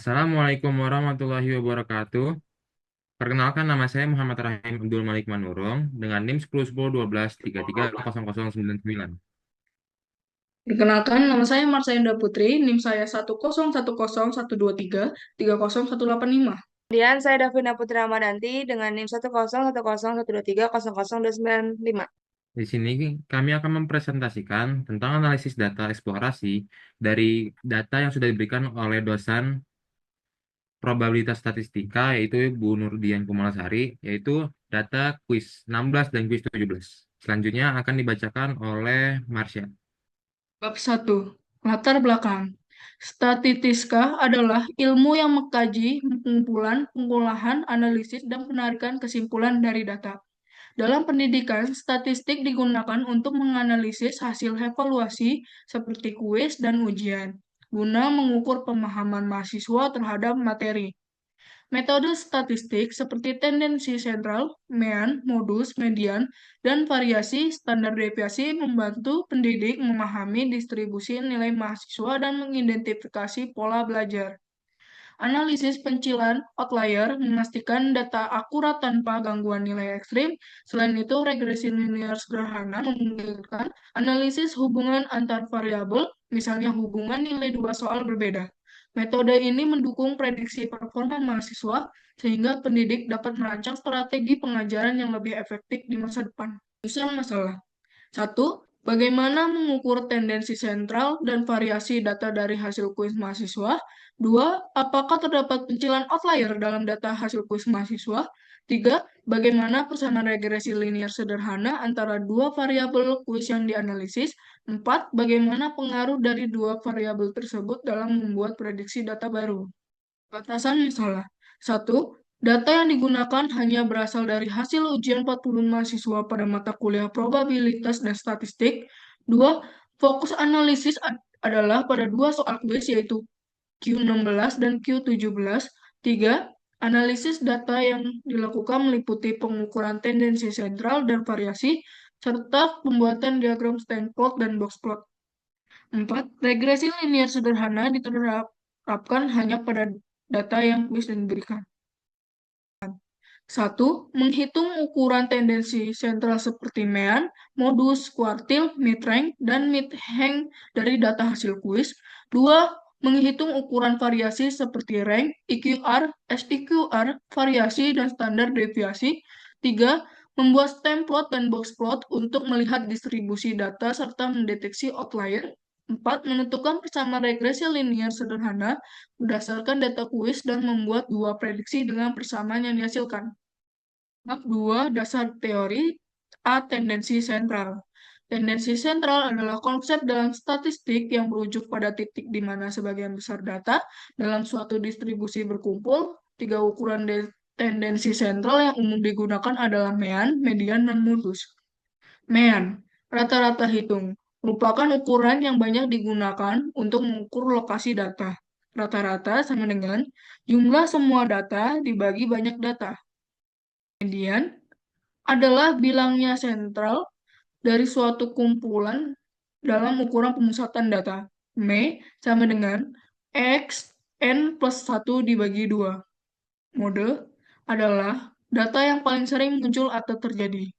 Assalamualaikum warahmatullahi wabarakatuh. Perkenalkan nama saya Muhammad Rahim Abdul Malik Manurung dengan NIM 101012330099. Perkenalkan, nama saya Marsayenda Putri, NIM saya 1010113301885. Kemudian saya Davina Putri Ramadanti dengan NIM 1010123002955. Di sini kami akan mempresentasikan tentang analisis data eksplorasi dari data yang sudah diberikan oleh dosen probabilitas statistika yaitu Bu Nurdian Kumalasari, yaitu data kuis 16 dan kuis 17. Selanjutnya akan dibacakan oleh Marsha. Bab 1. Latar belakang. Statistiska adalah ilmu yang mengkaji pengumpulan, pengolahan, analisis, dan penarikan kesimpulan dari data. Dalam pendidikan, statistik digunakan untuk menganalisis hasil evaluasi seperti kuis dan ujian, guna mengukur pemahaman mahasiswa terhadap materi. Metode statistik seperti tendensi sentral, mean, modus, median, dan variasi standar deviasi membantu pendidik memahami distribusi nilai mahasiswa dan mengidentifikasi pola belajar. Analisis pencilan outlier memastikan data akurat tanpa gangguan nilai ekstrim. Selain itu, regresi linear sederhana memungkinkan analisis hubungan antar variabel, misalnya hubungan nilai dua soal berbeda. Metode ini mendukung prediksi performa mahasiswa sehingga pendidik dapat merancang strategi pengajaran yang lebih efektif di masa depan. Usul masalah. 1. Bagaimana mengukur tendensi sentral dan variasi data dari hasil kuis mahasiswa? 2. Apakah terdapat pencilan outlier dalam data hasil kuis mahasiswa? 3. Bagaimana persamaan regresi linear sederhana antara dua variabel kuis yang dianalisis? 4. Bagaimana pengaruh dari dua variabel tersebut dalam membuat prediksi data baru? Batasan masalah. 1. Data yang digunakan hanya berasal dari hasil ujian 40 mahasiswa pada mata kuliah probabilitas dan statistik. 2. Fokus analisis adalah pada dua soal kuis yaitu Q16 dan Q17. 3. Analisis data yang dilakukan meliputi pengukuran tendensi sentral dan variasi, serta pembuatan diagram stand plot dan box plot. 4. Regresi linear sederhana diterapkan hanya pada data yang kuis diberikan. 1. Menghitung ukuran tendensi sentral seperti mean, modus, kuartil, mid-rank, dan mid-hang dari data hasil kuis. 2. Menghitung ukuran variasi seperti rank, EQR, SEQR, variasi, dan standar deviasi. 3. Membuat stem plot dan box plot untuk melihat distribusi data serta mendeteksi outlier. 4. Menentukan persamaan regresi linear sederhana berdasarkan data kuis dan membuat dua prediksi dengan persamaan yang dihasilkan. Bab 2. Dasar teori A. Tendensi sentral. Tendensi sentral adalah konsep dalam statistik yang merujuk pada titik di mana sebagian besar data dalam suatu distribusi berkumpul. Tiga ukuran tendensi sentral yang umum digunakan adalah mean, median, dan modus. Mean, rata-rata hitung, merupakan ukuran yang banyak digunakan untuk mengukur lokasi data. Rata-rata sama dengan jumlah semua data dibagi banyak data. Median adalah bilangnya sentral dari suatu kumpulan dalam ukuran pemusatan data. M sama dengan X N plus 1 dibagi 2. Mode adalah data yang paling sering muncul atau terjadi.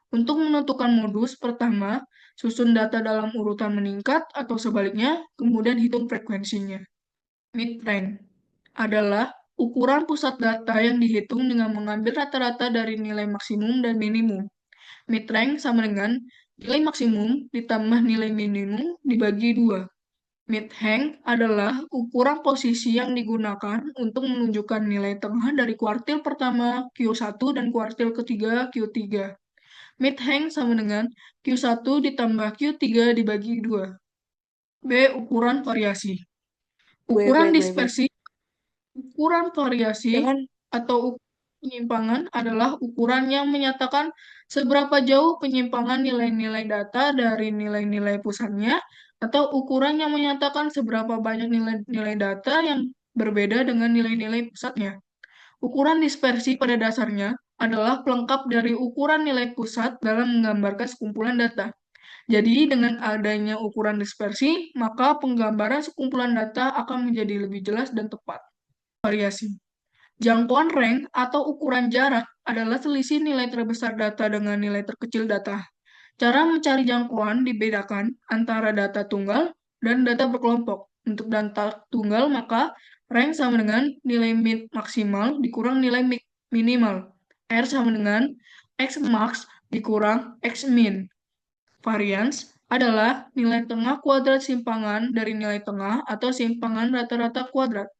Untuk menentukan modus, pertama, susun data dalam urutan meningkat atau sebaliknya, kemudian hitung frekuensinya. Mid-range adalah ukuran pusat data yang dihitung dengan mengambil rata-rata dari nilai maksimum dan minimum. Mid-range sama dengan nilai maksimum ditambah nilai minimum dibagi 2. Mid-hang adalah ukuran posisi yang digunakan untuk menunjukkan nilai tengah dari kuartil pertama Q1 dan kuartil ketiga Q3. Mid-hang sama dengan Q1 ditambah Q3 dibagi 2. B. Ukuran variasi. B, Ukuran B, B, B. dispersi. Ukuran variasi Jangan. atau penyimpangan adalah ukuran yang menyatakan seberapa jauh penyimpangan nilai-nilai data dari nilai-nilai pusatnya, atau ukuran yang menyatakan seberapa banyak nilai-nilai data yang berbeda dengan nilai-nilai pusatnya. Ukuran dispersi pada dasarnya adalah pelengkap dari ukuran nilai pusat dalam menggambarkan sekumpulan data. Jadi, dengan adanya ukuran dispersi, maka penggambaran sekumpulan data akan menjadi lebih jelas dan tepat. variasi. Jangkauan rank atau ukuran jarak adalah selisih nilai terbesar data dengan nilai terkecil data. Cara mencari jangkauan dibedakan antara data tunggal dan data berkelompok. Untuk data tunggal, maka rank sama dengan nilai min maksimal dikurang nilai minimal. R sama dengan X max dikurang X min. Varians adalah nilai tengah kuadrat simpangan dari nilai tengah atau simpangan rata-rata kuadrat.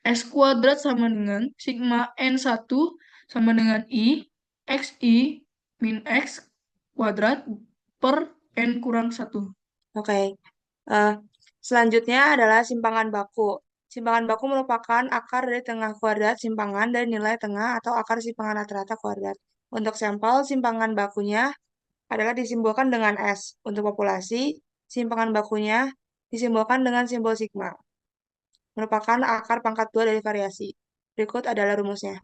X kuadrat sama dengan sigma N1 sama dengan I min X kuadrat per N kurang 1. Oke. Eh, Selanjutnya adalah simpangan baku. Simpangan baku merupakan akar dari tengah kuadrat simpangan dari nilai tengah atau akar simpangan rata-rata kuadrat. Untuk sampel, simpangan bakunya adalah disimbolkan dengan S. Untuk populasi, simpangan bakunya disimbolkan dengan simbol sigma. Merupakan akar pangkat 2 dari variasi. Berikut adalah rumusnya.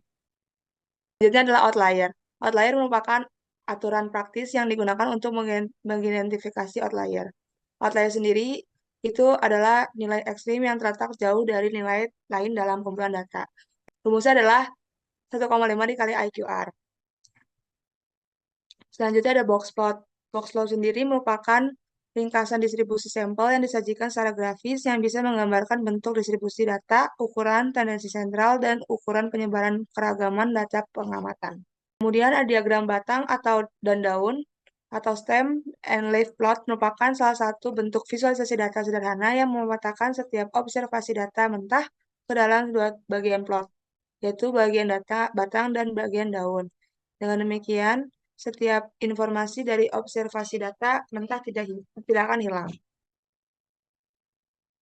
Selanjutnya adalah outlier. Outlier merupakan aturan praktis yang digunakan untuk mengidentifikasi outlier. Outlier sendiri itu adalah nilai ekstrim yang terletak jauh dari nilai lain dalam kumpulan data. Rumusnya adalah 1,5 dikali IQR. Selanjutnya ada box plot. Box plot sendiri merupakan ringkasan distribusi sampel yang disajikan secara grafis yang bisa menggambarkan bentuk distribusi data, ukuran tendensi sentral, dan ukuran penyebaran keragaman data pengamatan. Kemudian ada diagram batang dan daun atau stem and leaf plot merupakan salah satu bentuk visualisasi data sederhana yang memetakan setiap observasi data mentah ke dalam dua bagian plot, yaitu bagian data batang dan bagian daun. Dengan demikian, setiap informasi dari observasi data mentah tidak akan hilang.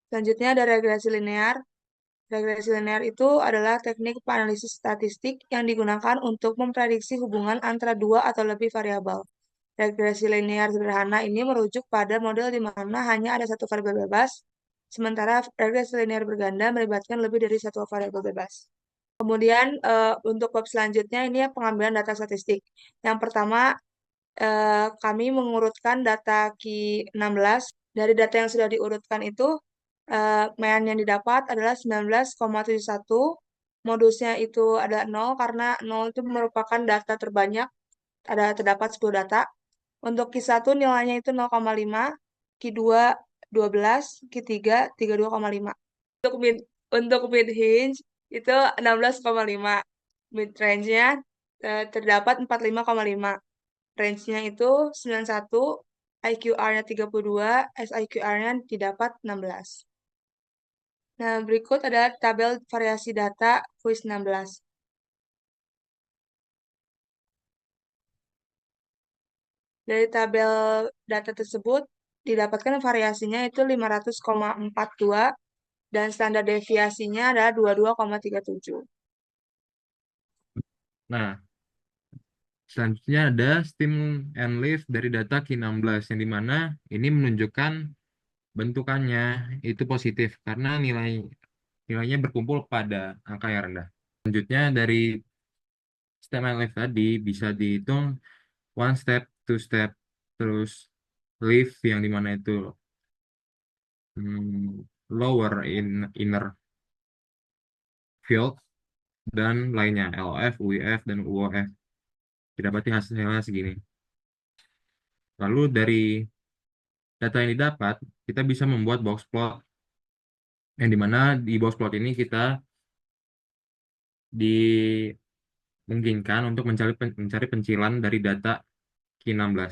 Selanjutnya ada regresi linear. Regresi linear itu adalah teknik analisis statistik yang digunakan untuk memprediksi hubungan antara dua atau lebih variabel. Regresi linear sederhana ini merujuk pada model di mana hanya ada satu variabel bebas, sementara regresi linear berganda melibatkan lebih dari satu variabel bebas. Kemudian untuk bab selanjutnya ini ya pengambilan data statistik. Yang pertama, kami mengurutkan data Q16. Dari data yang sudah diurutkan itu, mean yang didapat adalah 19,71. Modusnya itu ada 0 karena 0 itu merupakan data terbanyak. Terdapat 10 data. Untuk Q1 nilainya itu 0,5, Q2 12, Q3 32,5. Untuk mid range itu 16,5. Mid range-nya terdapat 45,5. Range-nya itu 91, IQR-nya 32, SIQR-nya didapat 16. Nah, berikut adalah tabel variasi data kuis 16. Dari tabel data tersebut, didapatkan variasinya itu 500,42 dan standar deviasinya adalah 22,37. Nah, selanjutnya ada stem and leaf dari data Q16 yang dimana ini menunjukkan bentukannya itu positif karena nilainya berkumpul pada angka yang rendah. Selanjutnya dari stem and leaf tadi bisa dihitung one step, two step, terus leaf yang dimana itu lower inner field dan lainnya LOF, UIF, dan UOF. Didapati hasilnya segini. Lalu dari data yang didapat, kita bisa membuat box plot yang dimana di box plot ini kita dimungkinkan untuk mencari pencilan dari data Q16.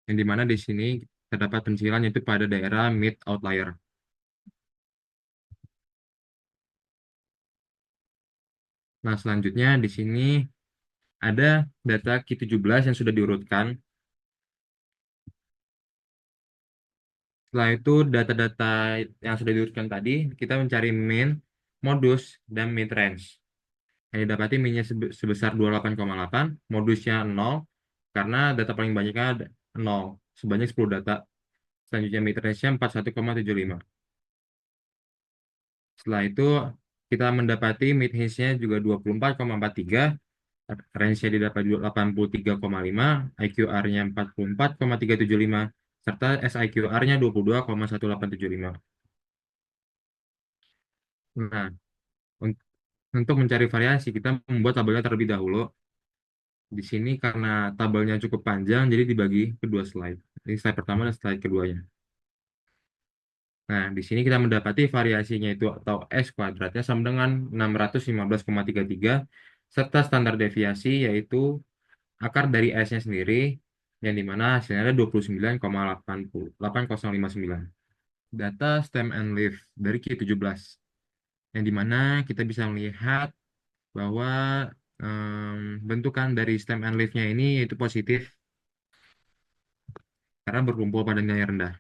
Yang dimana di sini terdapat pencilan yaitu pada daerah mid outlier. Nah, selanjutnya di sini ada data Q17 yang sudah diurutkan. Setelah itu data-data yang sudah diurutkan tadi, kita mencari mean, modus, dan mid range. Yang didapati minnya sebesar 28,8, modusnya 0, karena data paling banyaknya 0, sebanyak 10 data. Selanjutnya mid range-nya 41,75. Setelah itu kita mendapati mid range-nya juga 24,43, range-nya didapat 83,5, IQR-nya 44,375, serta SIQR-nya 22,1875. Nah, un- untuk mencari variasi, kita membuat tabelnya terlebih dahulu. Di sini karena tabelnya cukup panjang, jadi dibagi kedua slide. Ini slide pertama dan slide keduanya. Nah, di sini kita mendapati variasinya itu atau S kuadratnya sama dengan 615,33 serta standar deviasi yaitu akar dari S-nya sendiri yang dimana hasilnya ada 29,8059. Data stem and leaf dari Q17 yang dimana kita bisa melihat bahwa bentukan dari stem and leaf-nya ini yaitu positif karena berkumpul pada nilai rendah.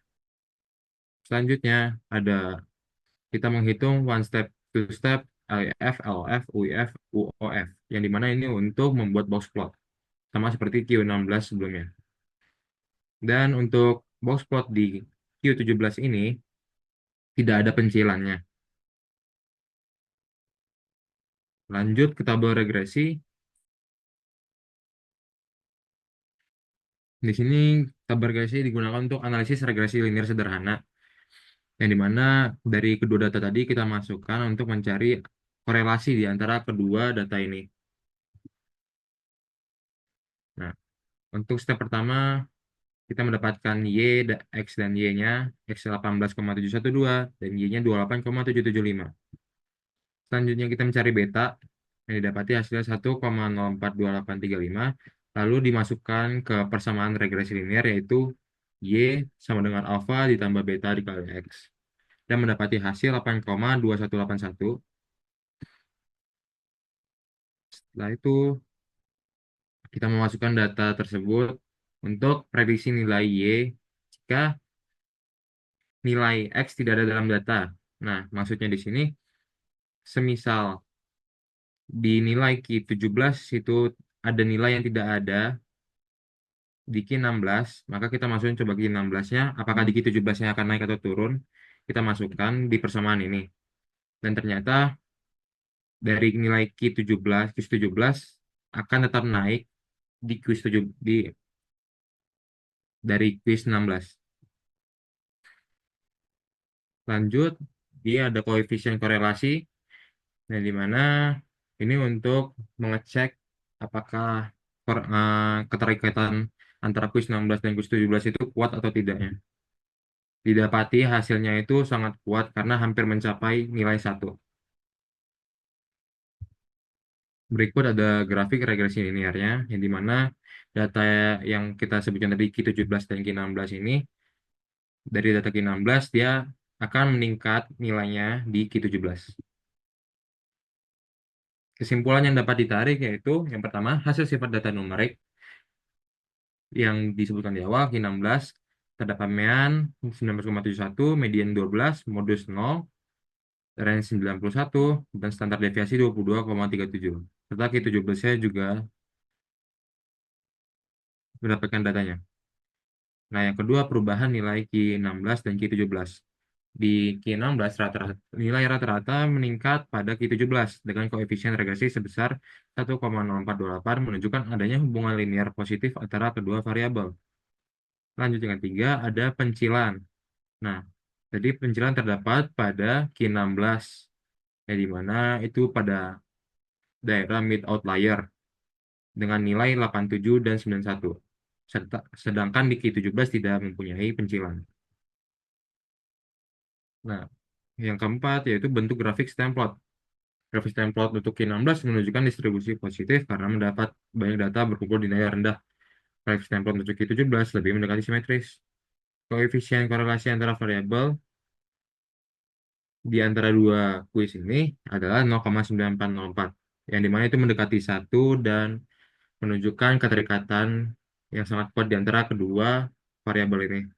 Selanjutnya ada kita menghitung one step, two step, LEF, LF, UEF, UOF yang dimana ini untuk membuat box plot sama seperti Q16 sebelumnya. Dan untuk box plot di Q17 ini tidak ada pencilannya. Lanjut ke tabel regresi. Di sini tabel regresi digunakan untuk analisis regresi linear sederhana, yang dimana dari kedua data tadi kita masukkan untuk mencari korelasi di antara kedua data ini. Nah, untuk step pertama kita mendapatkan Y, X dan Y-nya, X 18,712 dan Y-nya 28,775. Selanjutnya kita mencari beta, yang didapati hasilnya 1,042835, lalu dimasukkan ke persamaan regresi linear, yaitu Y sama dengan alfa ditambah beta dikali X. Dan mendapati hasil 8,2181. Setelah itu, kita memasukkan data tersebut untuk prediksi nilai Y jika nilai X tidak ada dalam data. Nah, maksudnya di sini, semisal di nilai Q17 itu ada nilai yang tidak ada di Q16, maka kita masukin coba Q16-nya, apakah di Q17-nya akan naik atau turun, kita masukkan di persamaan ini. Dan ternyata dari nilai Q17, Q17 akan tetap naik di quiz 7 dari quiz 16. Lanjut, dia ada koefisien korelasi, yang dimana ini untuk mengecek apakah keterikatan antara quiz 16 dan quiz 17 itu kuat atau tidaknya. Didapati hasilnya itu sangat kuat karena hampir mencapai nilai 1. Berikut ada grafik regresi linearnya, yang dimana data yang kita sebutkan tadi Q17 dan Q16 ini, dari data Q16 dia akan meningkat nilainya di Q17. Kesimpulan yang dapat ditarik yaitu yang pertama, hasil sifat data numerik yang disebutkan di awal Q16 terdapat mean 19,71, median 12, modus 0, range 91, dan standar deviasi 22,37. Serta Q17-nya juga mendapatkan datanya. Nah, yang kedua perubahan nilai Q16 dan Q17. Di Q16 nilai rata-rata meningkat pada Q17 dengan koefisien regresi sebesar 1,0428 menunjukkan adanya hubungan linear positif antara kedua variabel. Lanjut yang ketiga ada pencilan. Nah, jadi pencilan terdapat pada Q16 di mana itu pada daerah mid outlier dengan nilai 87 dan 91. Sedangkan di Q17 tidak mempunyai pencilan. Nah, yang keempat yaitu bentuk grafik stemplot. Grafik stemplot untuk Q16 menunjukkan distribusi positif karena mendapat banyak data berkumpul di nilai rendah. Grafik stemplot untuk Q17 lebih mendekati simetris. Koefisien korelasi antara variabel di antara dua kuis ini adalah 0,9404, yang dimana itu mendekati 1 dan menunjukkan keterikatan yang sangat kuat di antara kedua variabel ini.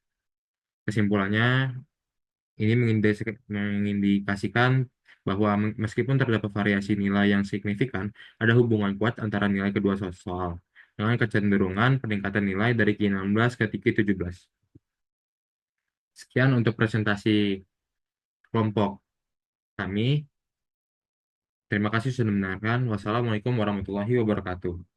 Kesimpulannya, ini mengindikasikan bahwa meskipun terdapat variasi nilai yang signifikan, ada hubungan kuat antara nilai kedua soal dengan kecenderungan peningkatan nilai dari Q16 ke Q17. Sekian untuk presentasi kelompok kami. Terima kasih sudah mendengarkan. Wassalamualaikum warahmatullahi wabarakatuh.